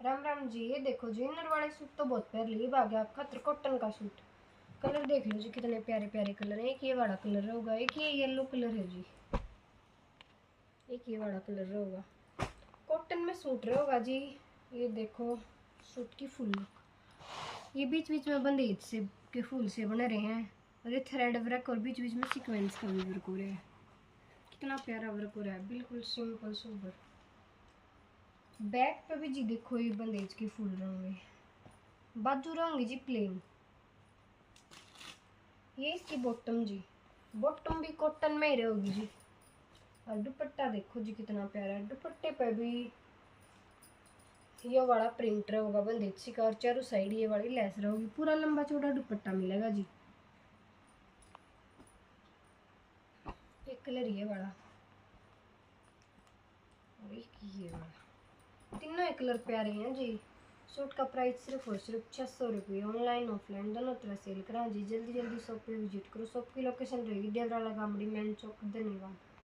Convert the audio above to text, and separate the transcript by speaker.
Speaker 1: राम राम जी। ये देखो जी, इनर वाले सूट तो बहुत प्यारे लिए आ गया आपका कॉटन का सूट। कलर देख लो जी, कितने प्यारे प्यारे कलर है। एक ये वाला कलर होगा, एक ये येलो कलर है जी, एक ये वाला कलर होगा। कॉटन में सूट रहेगा जी। ये देखो सूट की फुल लुक, ये बीच बीच में बंदेज से के फूल से बने रहे हैं, और ये थ्रेड वर्क और बीच बीच में सीक्वेंस का भी वर्क हो रहा है। कितना प्यारा वर्क हो रहा है, बिल्कुल सिंपल सोबर। बैक पे भी जी देखो ये बंदेज के फूल रहेंगे, बाजू रहेंगे जी प्लेन। ये इसकी बॉटम जी, बॉटम भी कॉटन में ही रहेगी जी। और दुपट्टा देखो जी कितना प्यारा है। दुपट्टे पे भी ये वाला प्रिंट रहेगा बंदेज का, और चारों साइड ये वाली लेस रहेगी। पूरा लंबा चौड़ा दुपट्टा मिलेगा जी। एक कलर ये वाला और एक ये वाला, तीनों एक कलर प्यारे हैं जी। सूट का प्राइस सिर्फ और सिर्फ 600 रुपये। ऑनलाइन ऑफलाइन दोनों तरह सेल करा जी। जल्दी जल्दी शॉप पे विजिट करो। शॉप की लोकेशन रहेगी देवराला गामड़ी मेन चौक। धन्यवाद।